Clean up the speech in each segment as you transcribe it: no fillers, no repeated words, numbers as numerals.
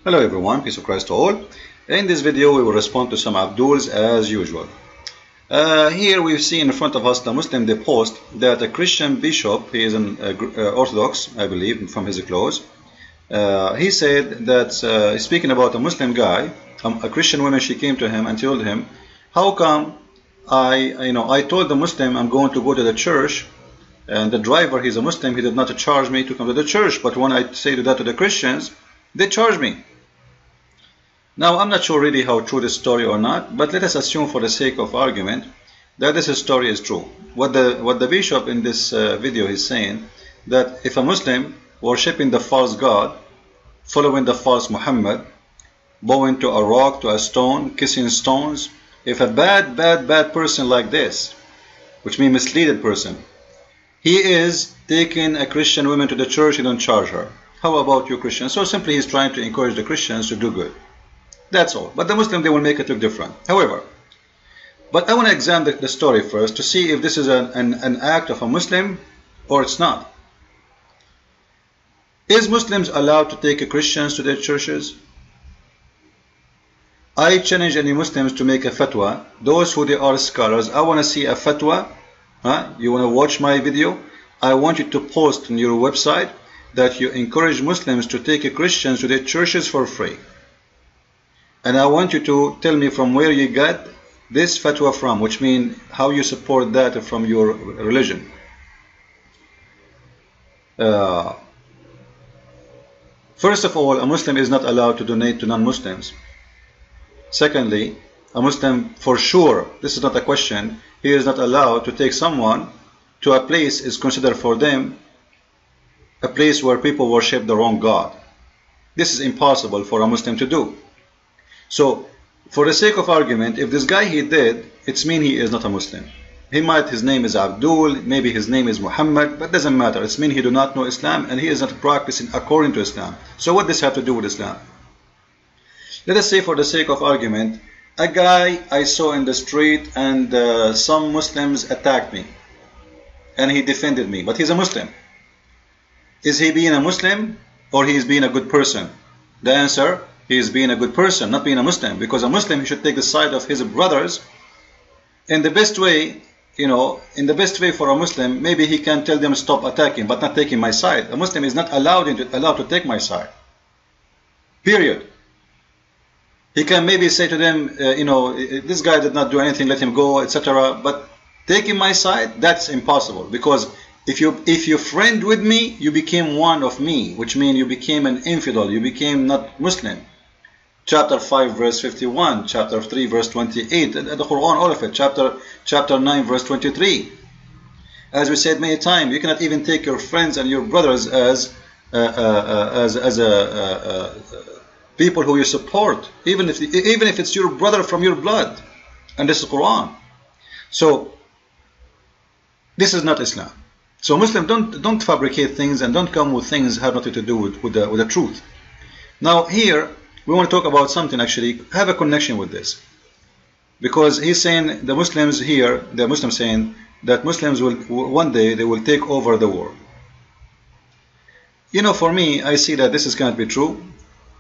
Hello everyone, peace of Christ to all. In this video we will respond to some Abduls as usual. Here we see in front of us the Muslim they post that a Christian bishop, he is an Orthodox I believe from his clothes, he said that speaking about a Muslim guy, a Christian woman, she came to him and told him, how come I told the Muslim I'm going to go to the church, and the driver, he's a Muslim, he did not charge me to come to the church, but when I say that to the Christians, they charge me. Now I'm not sure really how true this story or not, but let us assume for the sake of argument that this story is true. What the bishop in this video is saying, that if a Muslim worshipping the false God, following the false Muhammad, bowing to a rock, to a stone, kissing stones, if a bad person like this, which means misleaded person, he is taking a Christian woman to the church, he don't charge her. How about you Christians? So simply he's trying to encourage the Christians to do good. That's all. But the Muslim, they will make it look different. However, but I want to examine the story first to see if this is an act of a Muslim or it's not. Is Muslims allowed to take Christians to their churches? I challenge any Muslims to make a fatwa. Those who they are scholars, I want to see a fatwa. You want to watch my video? I want you to post on your website that you encourage Muslims to take Christians to their churches for free. And I want you to tell me from where you got this fatwa from, which means how you support that from your religion. First of all, a Muslim is not allowed to donate to non-Muslims. Secondly, a Muslim for sure, this is not a question, he is not allowed to take someone to a place is considered for them a place where people worship the wrong God. This is impossible for a Muslim to do. So, for the sake of argument, if this guy he did, it's mean he is not a Muslim. His name is Abdul, maybe his name is Muhammad, but doesn't matter. It's mean he do not know Islam and he is not practicing according to Islam. So what does this have to do with Islam? Let us say for the sake of argument, a guy I saw in the street and some Muslims attacked me and he defended me, but he's a Muslim. Is he being a Muslim or he is being a good person? The answer, he is being a good person, not being a Muslim, because a Muslim he should take the side of his brothers in the best way, in the best way for a Muslim. Maybe he can tell them stop attacking, but not taking my side. A Muslim is not allowed to take my side. Period. He can maybe say to them, this guy did not do anything, let him go, etc. But taking my side, that's impossible, because if you friend with me, you became one of me, which means you became an infidel, you became not Muslim. Chapter 5 verse 51, chapter 3 verse 28, the Quran, all of it, chapter 9 verse 23. As we said many times, you cannot even take your friends and your brothers as people who you support, even if it's your brother from your blood, and this is Quran. So this is not Islam. So Muslim, don't fabricate things and don't come with things that have nothing to do with the truth. Now here we want to talk about something actually have a connection with this, because he's saying the Muslims here, the Muslims saying that Muslims will one day they will take over the world. For me, I see that this is cannot be true,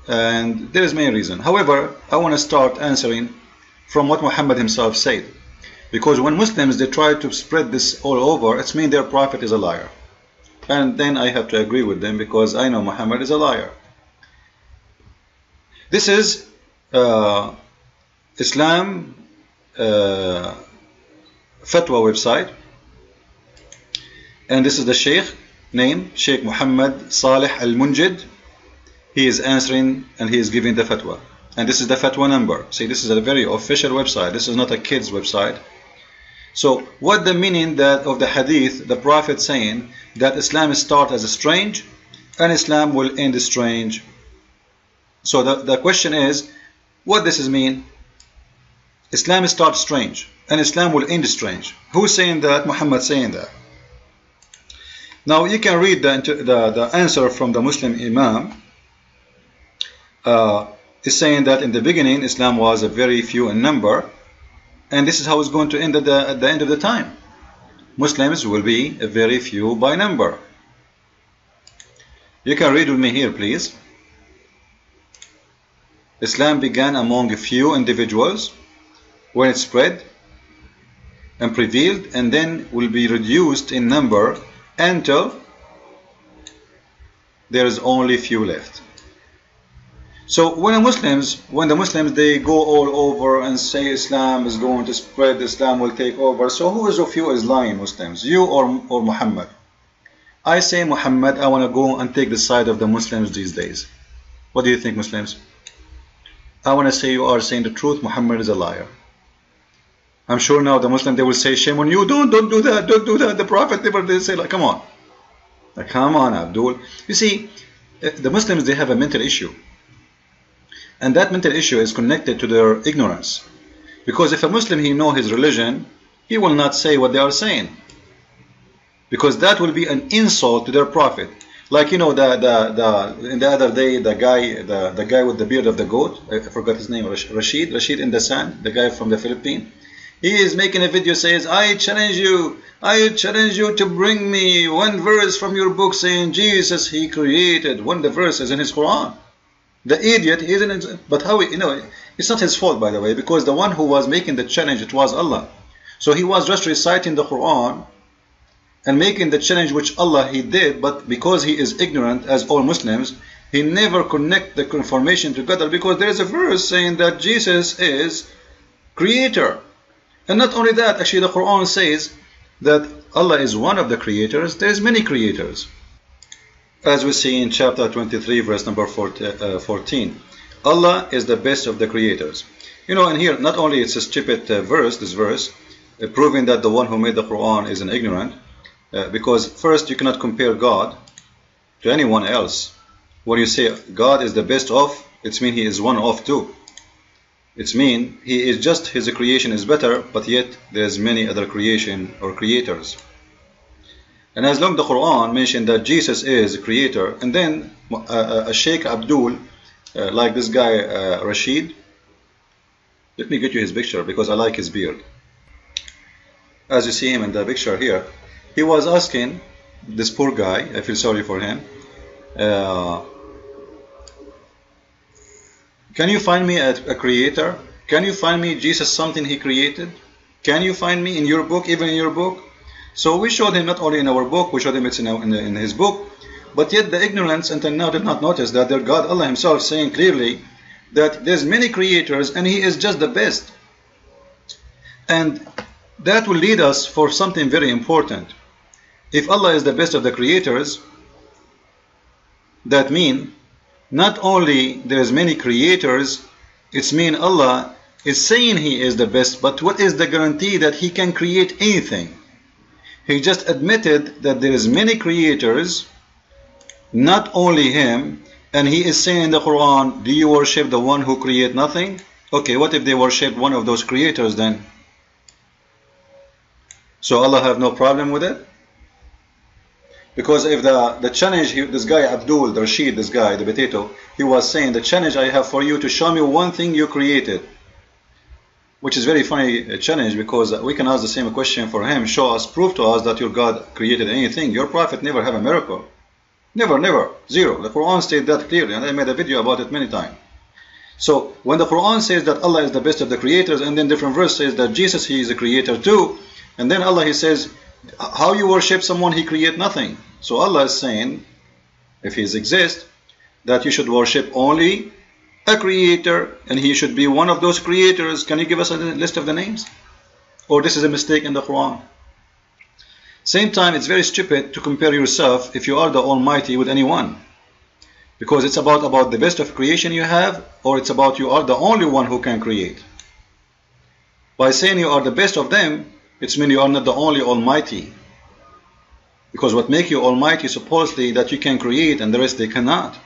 and there is many reasons. However, I want to start answering from what Muhammad himself said. Because when Muslims they try to spread this all over, it means their prophet is a liar. And then I have to agree with them because I know Muhammad is a liar. This is Islam Fatwa website. And this is the Sheikh name, Sheikh Muhammad Salih Al-Munjid. He is answering and he is giving the fatwa. And this is the fatwa number. See, this is a very official website. This is not a kid's website. So what the meaning of the hadith, the Prophet saying that Islam starts as strange and Islam will end strange. So the question is, what does this mean? Islam starts strange and Islam will end strange. Who's saying that? Muhammad saying that. Now you can read the answer from the Muslim Imam. Is saying that in the beginning Islam was a very few in number, and this is how it's going to end at the end of the time. Muslims will be a very few by number. You can read with me here, please. Islam began among a few individuals when it spread and prevailed, and then will be reduced in number until there is only few left. So when the Muslims they go all over and say Islam is going to spread, Islam will take over. So who of you is lying, Muslims? You or Muhammad? I say Muhammad. I want to go and take the side of the Muslims these days. What do you think, Muslims? I want to say you are saying the truth. Muhammad is a liar. I'm sure now the Muslim they will say shame on you. Don't do that. Don't do that. The Prophet never did say like, come on. Like, come on, Abdul. You see, the Muslims they have a mental issue. And that mental issue is connected to their ignorance. Because if a Muslim he know his religion, he will not say what they are saying. Because that will be an insult to their prophet. Like, you know, in the other day, the guy with the beard of the goat, I forgot his name, Rashid in the sand, the guy from the Philippines. He is making a video says, I challenge you to bring me one verse from your book saying Jesus he created, when the verse is in his Quran. The idiot isn't, but how, you know, it's not his fault, by the way, because the one who was making the challenge, it was Allah. So he was just reciting the Quran and making the challenge which Allah he did, but because he is ignorant, as all Muslims, he never connect the information together, because there is a verse saying that Jesus is creator. And not only that, actually the Quran says that Allah is one of the creators. There is many creators. As we see in chapter 23, verse number 14, Allah is the best of the creators. You know, and here, not only it's a stupid this verse, proving that the one who made the Quran is an ignorant, because first, you cannot compare God to anyone else. When you say God is the best of, it means he is one of too. It means he is just, his creation is better, but yet there's many other creation or creators. And as long as the Quran mentioned that Jesus is a creator, and then a Sheikh Abdul, like this guy Rashid, let me get you his picture because I like his beard. As you see him in the picture here, he was asking this poor guy, I feel sorry for him, can you find me a creator? Can you find me Jesus something he created? Can you find me in your book, even in your book? So we showed him not only in our book, we showed him it's in his book, but yet the ignorance until now did not notice that their God, Allah himself, saying clearly that there's many creators and he is just the best. And that will lead us for something very important. If Allah is the best of the creators, that means not only there's many creators, it's mean Allah is saying he is the best, but what is the guarantee that he can create anything? He just admitted that there is many creators, not only him, and he is saying in the Quran, do you worship the one who create nothing? Okay, what if they worship one of those creators then? So Allah have no problem with it? Because if the challenge, this guy Abdul, the Rashid, this guy, the potato, he was saying, the challenge I have for you to show me one thing you created. Which is very funny challenge, because we can ask the same question for him. Show us, prove to us that your God created anything. Your prophet never have a miracle. Never, never, zero. The Quran stated that clearly, and I made a video about it many times. So when the Quran says that Allah is the best of the creators, and then different verse says that Jesus he is a creator too, and then Allah he says, how you worship someone he create nothing? So Allah is saying, if he exists, that you should worship only a creator, and he should be one of those creators. Can you give us a list of the names? Or this is a mistake in the Quran? Same time, it's very stupid to compare yourself, if you are the Almighty, with anyone. Because it's about the best of creation you have, or it's about you are the only one who can create. By saying you are the best of them, it means you are not the only Almighty. Because what makes you Almighty supposedly that you can create, and the rest they cannot.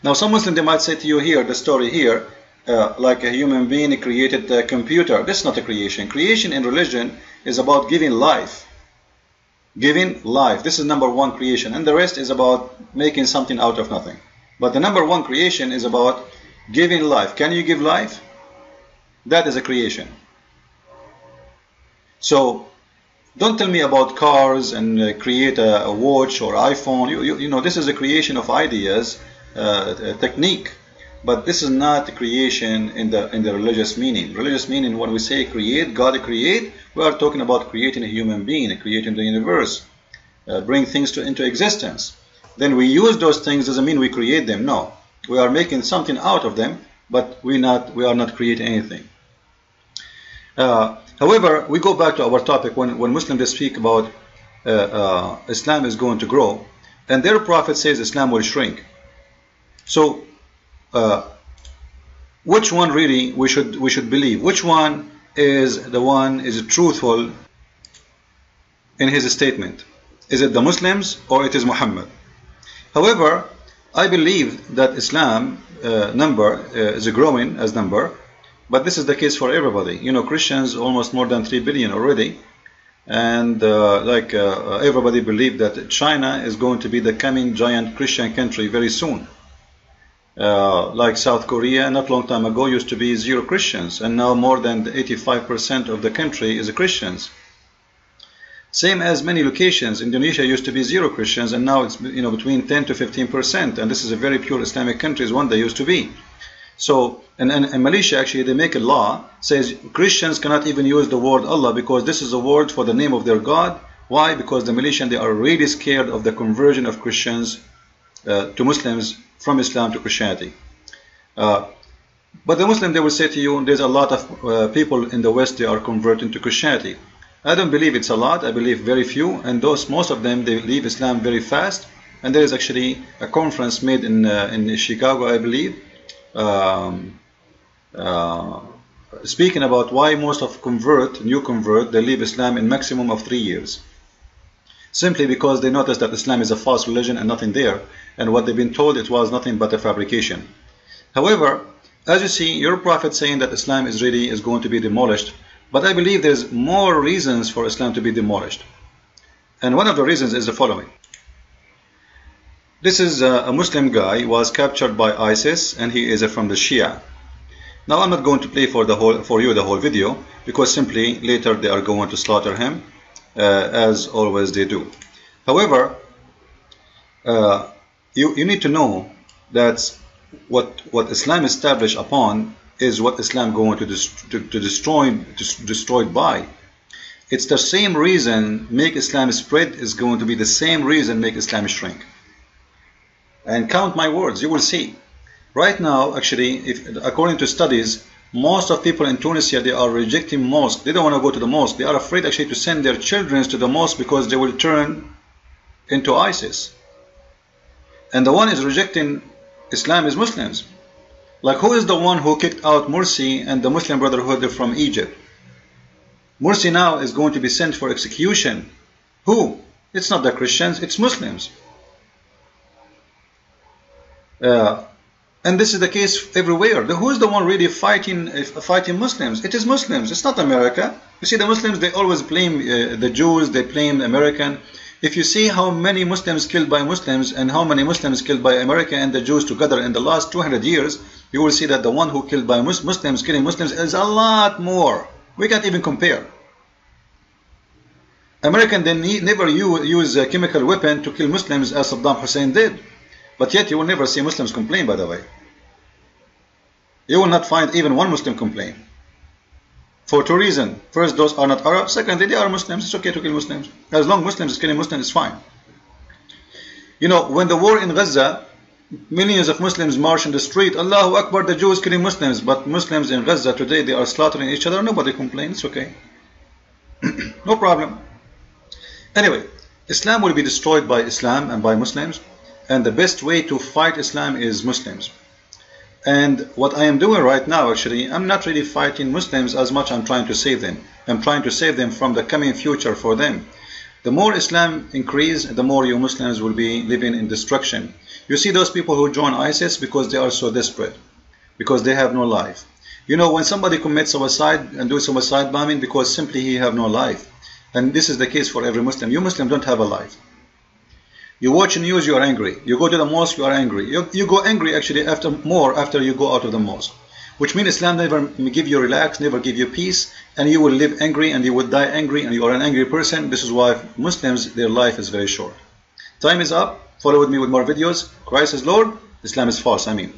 Now some Muslims they might say to you here, the story here, like a human being created a computer. This is not a creation. Creation in religion is about giving life. Giving life. This is number one creation. And the rest is about making something out of nothing. But the number one creation is about giving life. Can you give life? That is a creation. So don't tell me about cars and create a watch or iPhone. You know, this is a creation of ideas. Technique. But this is not creation in the religious meaning. Religious meaning, when we say create, God create, we are talking about creating a human being, creating the universe, bring things into existence. Then we use those things, doesn't mean we create them. No, we are making something out of them, but we are not creating anything. However, we go back to our topic when Muslims they speak about Islam is going to grow, and their prophet says Islam will shrink. So which one really we should believe? Which one is truthful in his statement? Is it the Muslims or it is Muhammad? However, I believe that Islam number is growing as number, but this is the case for everybody. You know, Christians almost more than 3 billion already, and everybody believe that China is going to be the coming giant Christian country very soon. Like South Korea, not long time ago, used to be 0 Christians, and now more than 85% of the country is Christians. Same as many locations. Indonesia used to be 0 Christians, and now it's between 10 to 15%, and this is a very pure Islamic country, is one they used to be. So, and Malaysia actually they make a law says Christians cannot even use the word Allah because this is a word for the name of their God. Why? Because the Malaysians they are really scared of the conversion of Christians to Muslims from Islam to Christianity. But the Muslim they will say to you, there's a lot of people in the West they are converting to Christianity. I don't believe it's a lot. I believe very few, and most of them they leave Islam very fast. And there is actually a conference made in Chicago, I believe, speaking about why most of new convert they leave Islam in maximum of 3 years, simply because they notice that Islam is a false religion and nothing there, and what they've been told it was nothing but a fabrication. However, as you see, your prophet saying that Islam is going to be demolished, but I believe there's more reasons for Islam to be demolished, and one of the reasons is the following. This is a Muslim guy who was captured by ISIS, and he is from the Shia. Now I'm not going to play for you the whole video, because simply later they are going to slaughter him, as always they do. However, you need to know that what Islam established upon is what Islam going to destroyed by. It's the same reason make Islam spread is going to be the same reason make Islam shrink. And count my words, you will see. Right now, actually, according to studies, most of people in Tunisia, they are rejecting mosque. They don't want to go to the mosque. They are afraid actually to send their children to the mosque because they will turn into ISIS. And the one is rejecting Islam is Muslims. Like, who is the one who kicked out Morsi and the Muslim Brotherhood from Egypt? Morsi now is going to be sent for execution. Who? It's not the Christians, it's Muslims. And this is the case everywhere. Who is the one really fighting Muslims? It is Muslims. It's not America. You see, the Muslims, they always blame the Jews, they blame the American. If you see how many Muslims killed by Muslims and how many Muslims killed by America and the Jews together in the last 200 years, you will see that the one who killed by Muslims, killing Muslims, is a lot more. We can't even compare. American, they never use a chemical weapon to kill Muslims as Saddam Hussein did. But yet you will never see Muslims complain, by the way. You will not find even one Muslim complain. For 2 reasons. First, those are not Arabs. Secondly, they are Muslims. It's okay to kill Muslims. As long as Muslims is killing Muslims, it's fine. You know, when the war in Gaza, millions of Muslims march in the street. Allahu Akbar, the Jews killing Muslims. But Muslims in Gaza today, they are slaughtering each other. Nobody complains. It's okay. No problem. Anyway, Islam will be destroyed by Islam and by Muslims. And the best way to fight Islam is Muslims. And what I am doing right now, actually, I'm not really fighting Muslims as much I'm trying to save them. I'm trying to save them from the coming future for them. The more Islam increase, the more you Muslims will be living in destruction. You see those people who join ISIS because they are so desperate, because they have no life. You know, when somebody commits suicide and do suicide bombing because simply he have no life. And this is the case for every Muslim. You Muslims don't have a life. You watch news, you are angry. You go to the mosque, you are angry. You go angry actually after you go out of the mosque. Which means Islam never give you relax, never give you peace, and you will live angry and you will die angry and you are an angry person. This is why Muslims, their life is very short. Time is up. Follow with me with more videos. Christ is Lord. Islam is false. I mean.